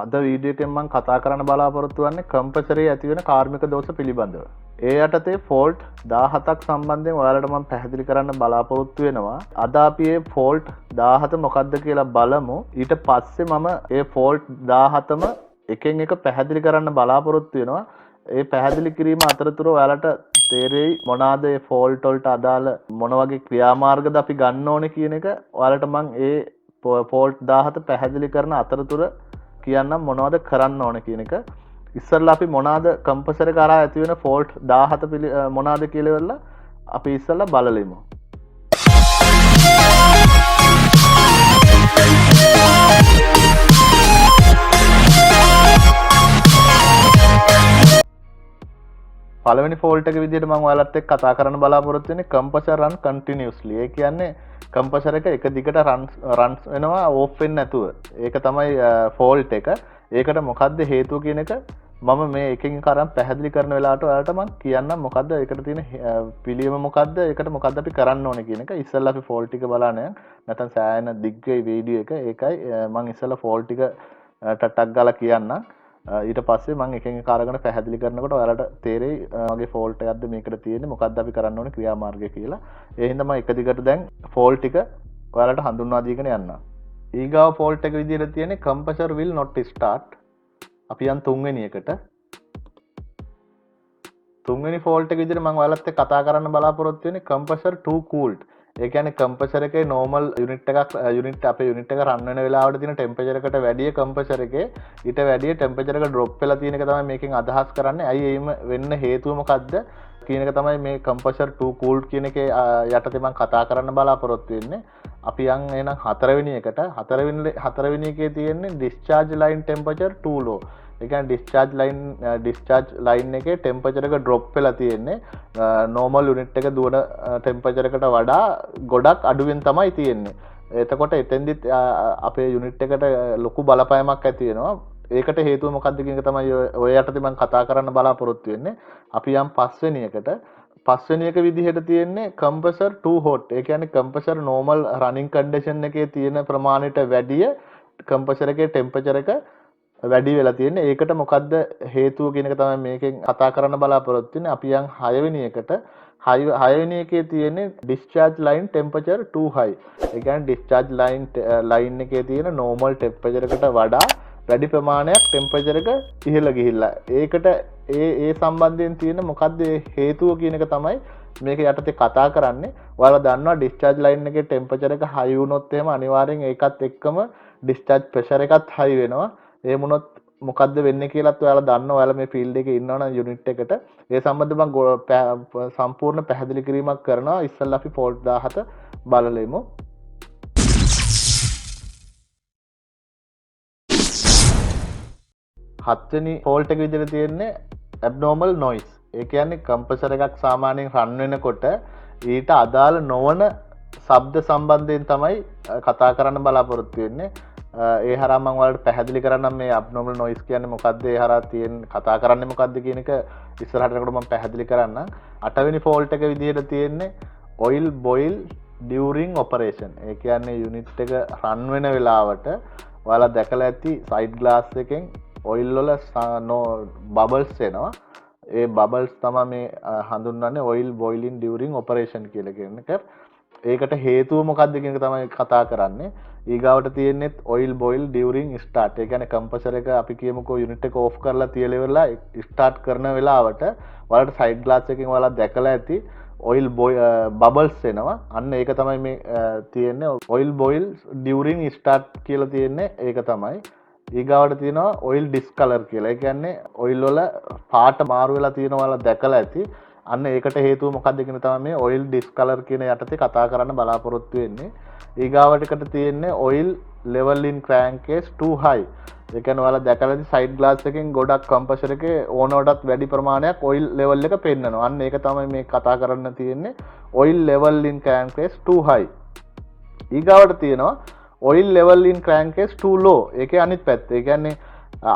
අද වීඩියෝ එකෙන් මම කතා කරන්න බලාපොරොත්තු වෙන්නේ කම්ප්‍රෙසරේ ඇති වෙන කාර්මික දෝෂ පිළිබඳව. ඒ යටතේ ෆෝල්ට් 17ක් සම්බන්ධයෙන් ඔයාලට මම පැහැදිලි කරන්න බලාපොරොත්තු වෙනවා. අද අපි මේ ෆෝල්ට් 17 මොකක්ද කියලා බලමු. ඊට පස්සේ මම මේ ෆෝල්ට් 17ම එකෙන් එක පැහැදිලි කරන්න බලාපොරොත්තු වෙනවා. ඒ පැහැදිලි කිරීම අතරතුර ඔයාලට තේරෙයි මොනවාද මේ ෆෝල්ට් වලට අදාළ මොන වගේ ක්‍රියාමාර්ගද අපි ගන්න ඕනේ කියන එක. ඔයාලට මම ඒ ෆෝල්ට් 17 පැහැදිලි කරන අතරතුර කියන්නම් මොනවද කරන්න ඕනේ කියන එක. ඉස්සෙල්ලා අපි මොනවාද කම්ප්‍රෙසර් කරා ඇති වෙන ෆෝල්ට් 17 මොනවාද කියලා ඉවරලා අපි ඉස්සෙල්ලා බලලෙමු. පළවෙනි ෆෝල්ට් එක විදිහට මම ඔයාලත් එක්ක කතා කරන්න බලාපොරොත්තු වෙන්නේ compressor run continuously. ඒ කියන්නේ compressor එක දිගට run වෙනවා off වෙන්නේ නැතුව. ඒක තමයි ෆෝල්ට් එක. ඒකට මොකද්ද හේතුව කියන එක මම මේ එකකින් කරන් පැහැදිලි කරන වෙලාවට ඔයාලට මම කියන්නම් මොකද්ද ඒකට තියෙන පිළියම මොකද්ද ඒකට මොකද්ද අපි කරන්න ඕනේ කියන එක. ඉස්සෙල්ලා අපි ෆෝල්ට් ටික බලන්න නැත්නම් සෑහෙන දිග්ගයි වීඩියෝ එක. ඒකයි මම ඉස්සෙල්ලා ෆෝල්ට් ටික ටටක් ගාලා කියන්නම්. ඊට පස්සේ මම එකෙන් එක අරගෙන පැහැදිලි කරනකොට ඔයාලට තේරෙයි මගේ ෆෝල්ට් එකක්ද මේකට තියෙන්නේ මොකක්ද අපි කරන්න ඕනේ ක්‍රියාමාර්ගය කියලා. ඒ හින්දා මම එක දිගට දැන් ෆෝල්ට් ටික ඔයාලට හඳුන්වා දීගෙන යන්නම්. ඊගාව ෆෝල්ට් එක විදිහට තියෙන්නේ compressor will not start. අපි යන් තුන්වෙනි එකට. තුන්වෙනි ෆෝල්ට් එක විදිහට මම ඔයාලත් එක්ක කතා කරන්න බලාපොරොත්තු වෙන්නේ compressor too cooled. ඒ කියන්නේ compressor එකේ normal unit එක run වෙන වෙලාවට තියෙන temperature එකට වැඩිය compressor එකේ ඊට වැඩිය temperature එක drop වෙලා තියෙන එක තමයි මේකෙන් අදහස් කරන්නේ. ඇයි එහෙම වෙන්න හේතුව මොකද්ද කියන එක තමයි මේ compressor too cooled කියන එකේ යටතේ මම කතා කරන්න බලාපොරොත්තු වෙන්නේ. අපි යන් එහෙනම් හතරවෙනි එකට. හතරවෙනි එකේ තියෙන්නේ discharge line temperature too low. ඒ කියන්නේ discharge line එකේ temperature එක drop වෙලා තියෙන්නේ normal unit එක දුවන temperature එකට වඩා ගොඩක් අඩුවෙන් තමයි තියෙන්නේ. එතකොට එතෙන්දිත් අපේ unit එකට ලොකු බලපෑමක් ඇති වෙනවා. ඒකට හේතුව මොකක්ද කියන එක තමයි ඔය යටතේ මම කතා කරන්න බලාපොරොත්තු වෙන්නේ. අපි යම් පස්වෙනි එකට. පස්වෙනි එක විදිහට තියෙන්නේ compressor too hot. ඒ කියන්නේ compressor normal running condition එකේ තියෙන ප්‍රමාණයට වැඩිය compressor එකේ temperature එක වැඩි වෙලා තියෙන්නේ. ඒකට මොකද්ද හේතුව කියන එක තමයි මේකෙන් කතා කරන්න බලාපොරොත්තු වෙන්නේ. අපි යන් 6 වෙනි එකට. 6 වෙනි එකේ තියෙන්නේ discharge line temperature too high. ඒ කියන්නේ discharge line එකේ තියෙන normal temperature එකට වඩා වැඩි ප්‍රමාණයක් temperature එක ඉහළ ගිහිල්ලා. ඒකට ඒ සම්බන්ධයෙන් තියෙන මොකද්ද හේතුව කියන එක තමයි මේක යටතේ කතා කරන්නේ. ඔයාලා දන්නවා discharge line එකේ temperature එක high වුණොත් එහෙම අනිවාර්යෙන් ඒකත් එක්කම discharge pressure එකත් high වෙනවා. ඒ මොනොත් මොකද්ද වෙන්නේ කියලාත් ඔයාලා දන්නවා. ඔයාලා මේ ෆීල්ඩ් එකේ ඉන්නවනම් යුනිට් එකට ඒ සම්බන්ධව මම සම්පූර්ණ පැහැදිලි කිරීමක් කරනවා. ඉස්සෙල්ලා අපි ෆෝල්ට් 17 බලලෙමු. හත්වෙනි ෆෝල්ට් එක විදිහට තියෙන්නේ abnormal noise. ඒ කියන්නේ compressor එකක් සාමාන්‍යයෙන් run වෙනකොට ඊට අදාළ නොවන ශබ්ද සම්බන්ධයෙන් තමයි කතා කරන්න බලාපොරොත්තු වෙන්නේ. ඒ හරහා මම ඔයාලට පැහැදිලි කරන්නම් මේ abnormal noise කියන්නේ මොකද්ද, ඒ හරහා කතා කරන්නේ මොකද්ද කියන එක ඉස්සරහට යනකොට මම පැහැදිලි කරන්නම්. 8 වෙනි ෆෝල්ට් එක විදිහට තියෙන්නේ oil boil during operation. ඒ කියන්නේ යුනිට් එක රන් වෙන වෙලාවට ඔයාලා දැකලා ඇති සයිඩ් ග්ලාස් එකෙන් oil වල bubbles එනවා. ඒ bubbles තමයි මේ හඳුන්වන්නේ oil boiling during operation කියලා කියන එක. ඒකට හේතුව මොකක්ද කියන එක තමයි කතා කරන්නේ. ඊගාවට තියෙන්නේ oil boil during start. ඒ කියන්නේ compressor එක අපි කියමුකෝ unit එක off කරලා තියලා ඉවරලා start කරන වෙලාවට ඔයාලට side glass එකෙන් ඔයාලා දැකලා ඇති oil bubbles එනවා. අන්න ඒක තමයි මේ තියෙන්නේ oil boil during start කියලා තියෙන්නේ. ඒක තමයි. ඊගාවට තියෙනවා oil discolor කියලා. ඒ කියන්නේ oil වල පාට මාරු වෙලා තියෙනවා ඔයාලා දැකලා ඇති. අන්න ඒකට හේතුව මොකක්ද කියන තමයි මේ oil discolor කියන යටතේ කතා කරන්න බලාපොරොත්තු වෙන්නේ. ඊගාවට එකට තියෙන්නේ oil level in crankcase too high. ඒ කියන්නේ ඔයාලා දැකලා ඇති side glass එකෙන් ගොඩක් compressor එකේ ඕනවටත් වැඩි ප්‍රමාණයක් oil level එක පෙන්නනවා. අන්න ඒක තමයි මේ කතා කරන්න තියෙන්නේ oil level in crankcase too high. ඊගාවට තියෙනවා oil level in crankcase too low. ඒකේ අනිත් පැත්ත. ඒ කියන්නේ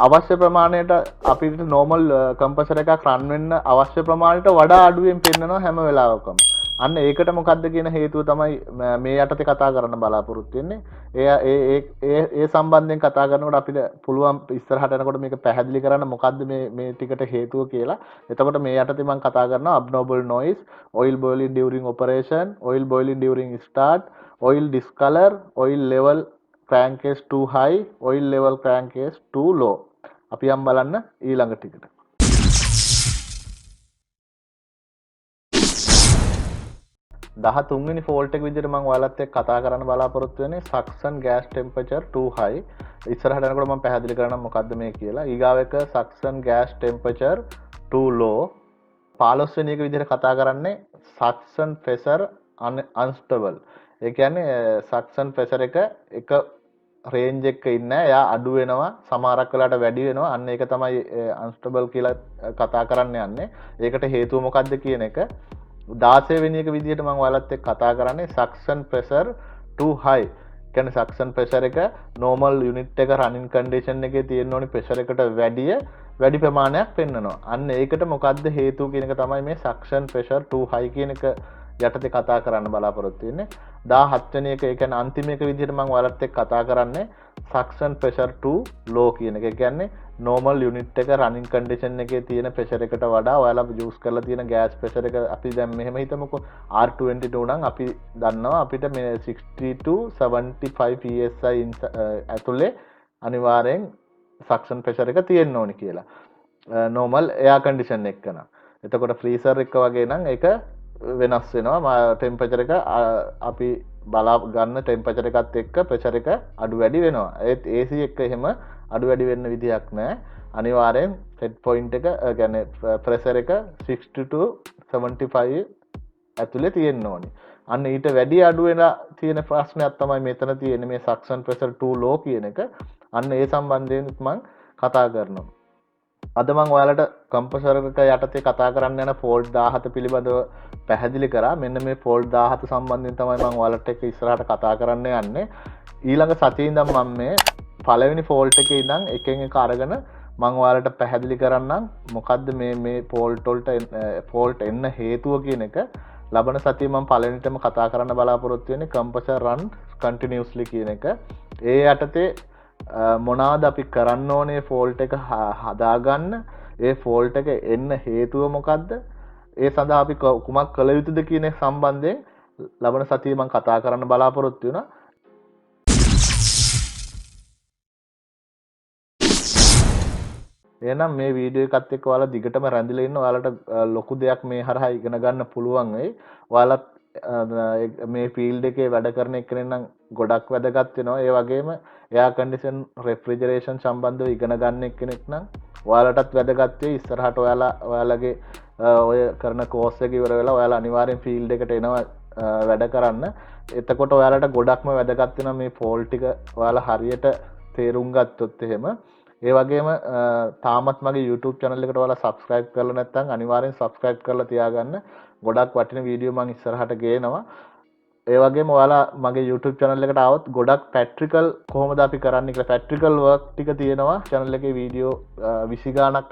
අවශ්‍ය ප්‍රමාණයට අපිට normal compressor එකක් run වෙන්න අවශ්‍ය ප්‍රමාණයට වඩා අඩුවෙන් පෙන්නනවා හැම වෙලාවකම. අන්න ඒකට මොකද්ද කියන හේතුව තමයි මේ යටතේ කතා කරන්න බලාපොරොත්තු වෙන්නේ. ඒ සම්බන්ධයෙන් කතා කරනකොට අපිට පුළුවන් ඉස්සරහට යනකොට මේක පැහැදිලි කරන්න මොකද්ද මේ ටිකට හේතුව කියලා. එතකොට මේ යටතේ මම කතා කරනවා abnormal noise, oil boiling during operation, oil boiling during start, oil discolor, oil level crankcase too high, oil level crankcase too low. අපි යම් බලන්න ඊළඟ ටිකට. 13 වෙනි ෆෝල්ට් එක විදිහට මම ඔයාලත් එක්ක කතා කරන්න බලාපොරොත්තු වෙන්නේ suction gas temperature too high. ඉස්සරහට යනකොට මම පැහැදිලි කරන්නම් මොකද්ද මේ කියලා. ඊගාව එක suction gas temperature too low. 15 වෙනි එක විදිහට කතා කරන්නේ suction pressure unstable. ඒ කියන්නේ suction pressure එක range එකක ඉන්නේ. එයා අඩු වෙනවා, සමහරක් වෙලාවට වැඩි වෙනවා. අන්න ඒක තමයි unstable කියලා කතා කරන්න යන්නේ. ඒකට හේතුව මොකද්ද කියන එක 16 වෙනි එක විදිහට මම ඔයාලත් එක්ක කතා කරන්නේ suction pressure too high. කියන්නේ suction pressure එක normal unit එක running condition එකේ තියෙන ඕනි pressure එකට වැඩි ප්‍රමාණයක් පෙන්වනවා. අන්න ඒකට මොකද්ද හේතුව කියන එක තමයි මේ suction pressure too high කියන එක යටතේ කතා කරන්න බලාපොරොත්තු වෙන්නේ. 17 වෙනි එක ඒ කියන්නේ අන්තිම එක විදිහට මම ඔයාලත් එක්ක කතා කරන්නේ suction pressure too low කියන එක. ඒ කියන්නේ normal unit එක running condition එකේ තියෙන pressure එකට වඩා ඔයාලා use කරලා තියෙන gas pressure එක අපි දැන් මෙහෙම හිතමුකෝ R22 නම් අපි දන්නවා අපිට මේ 60 to 75 psi ඇතුලේ අනිවාර්යෙන් suction pressure එක තියෙන්න ඕනි කියලා. normal air condition එක නම්. එතකොට freezer එක වගේ නම් ඒක වෙනස් වෙනවා. temperature එක අපි බලා ගන්න temperature එකත් එක්ක pressure එක අඩු වැඩි වෙනවා. ඒත් AC එක එහෙම අඩු වැඩි වෙන්න විදිහක් නැහැ. අනිවාර්යෙන් set point එක කියන්නේ pressure එක 60 to 75 ඇතුලේ තියෙන්න ඕනි. අන්න ඊට වැඩි අඩු වෙලා තියෙන ප්‍රශ්නයක් තමයි මෙතන තියෙන්නේ මේ suction pressure too low කියන එක. අන්න ඒ සම්බන්ධයෙන් මම කතා කරනවා. අද මම ඔයාලට compressor එක යටතේ කතා කරන්න යන fault 17 පිළිබඳව පැහැදිලි කරා. මෙන්න මේ fault 17 සම්බන්ධයෙන් තමයි මම ඔයාලට එක්ක ඉස්සරහට කතා කරන්න යන්නේ. ඊළඟ සතියේ ඉඳන් මම මේ පළවෙනි fault එකේ ඉඳන් එකෙන් එක අරගෙන මම ඔයාලට පැහැදිලි කරන්නම් මොකද්ද මේ fault එන්න හේතුව කියන එක. ලබන සතියේ මම පළවෙනිටම කතා කරන්න බලාපොරොත්තු වෙන්නේ compressor run continuously කියන එක. ඒ යටතේ මොනවාද අපි කරන්න ඕනේ fault එක හදාගන්න, ඒ fault එක එන්න හේතුව මොකද්ද, ඒ සඳහා අපි කුමක් කළ යුතුද කියන සම්බන්ධයෙන් ලබන සතියේ මම කතා කරන්න බලාපොරොත්තු වෙනවා. එහෙනම් මේ වීඩියෝ එකත් එක්ක ඔයාලා දිගටම රැඳිලා ඉන්න. ඔයාලට ලොකු දෙයක් මේ හරහා ඉගෙන ගන්න පුළුවන් වෙයි. ඔයාලත් මේ ෆීල්ඩ් එකේ වැඩ කරන එක්කෙනෙක් නම් ගොඩක් වැදගත් වෙනවා. ඒ වගේම air condition refrigeration සම්බන්ධව ඉගෙන ගන්න එක්කෙනෙක් නම් ඔයාලටත් වැදගත් වෙයි. ඉස්සරහට ඔයාලගේ ඔය කරන කෝස් එක ඉවර වෙලා ඔයාලා අනිවාර්යෙන් ෆීල්ඩ් එකට එනවා වැඩ කරන්න. එතකොට ඔයාලට ගොඩක්ම වැදගත් වෙනවා මේ ෆෝල්ට් ටික ඔයාලා හරියට තේරුම් ගත්තොත් එහෙම. ඒ වගේම තාමත් මගේ YouTube channel එකට ඔයාලා subscribe කරලා නැත්නම් අනිවාර්යෙන් subscribe කරලා තියාගන්න. ගොඩක් වටින වීඩියෝ මම ඉස්සරහට ගේනවා. ඒ වගේම ඔයාලා මගේ YouTube channel එකට ආවොත් ගොඩක් practical කොහොමද අපි කරන්නේ කියලා practical work ටික තියෙනවා channel එකේ වීඩියෝ 20 ගාණක්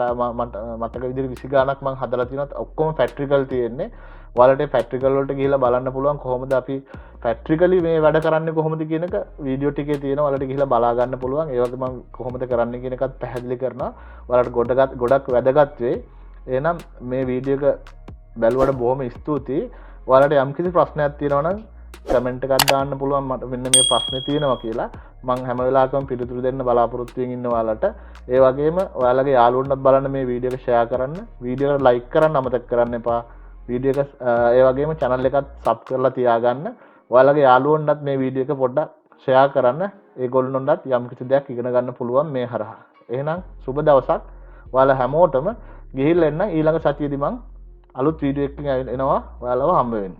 මතක විදිහට 20 ගාණක් මම හදලා තියෙනවා. ඔක්කොම practical තියෙන්නේ. ඔයාලට practical වලට ගිහිල්ලා බලන්න පුළුවන් කොහොමද අපි practically මේ වැඩ කරන්නේ කොහොමද කියන එක වීඩියෝ ටිකේ තියෙනවා. ඔයාලට ගිහිල්ලා බලා ගන්න පුළුවන්. ඒ වගේම මම කොහොමද කරන්නේ කියන එකත් පැහැදිලි කරනවා. ඔයාලට ගොඩක් වැදගත් වෙයි. එහෙනම් මේ වීඩියෝ එක බැලුවට බොහොම ස්තුතියි. ඔයාලට යම්කිසි ප්‍රශ්නයක් තියෙනවා නම් කමෙන්ට් එකක් දාන්න පුළුවන් මට මෙන්න මේ ප්‍රශ්නේ තියෙනවා කියලා. මම හැම වෙලාවකම පිළිතුරු දෙන්න බලාපොරොත්තු වෙමින් ඉන්න ඔයාලට. ඒ වගේම ඔයාලගේ යාළුවන්ටත් බලන්න මේ වීඩියෝ එක ෂෙයා කරන්න. වීඩියෝ එක ලයික් කරන්න අමතක කරන්න එපා. වීඩියෝ එක ඒ වගේම channel එකත් sub කරලා තියාගන්න. ඔයාලගේ යාළුවන්ටත් මේ වීඩියෝ එක පොඩ්ඩක් ෂෙයා කරන්න. ඒගොල්ලොන්ටත් යම්කිසි දෙයක් ඉගෙන ගන්න පුළුවන් මේ හරහා. එහෙනම් සුබ දවසක්. ඔයාලා හැමෝටම ගිහිල්ලා එන්න. ඊළඟ සතියේදී මම අලුත් වීඩියෝ එකකින් එනවා. ඔයාලව හම්බ වෙන්න.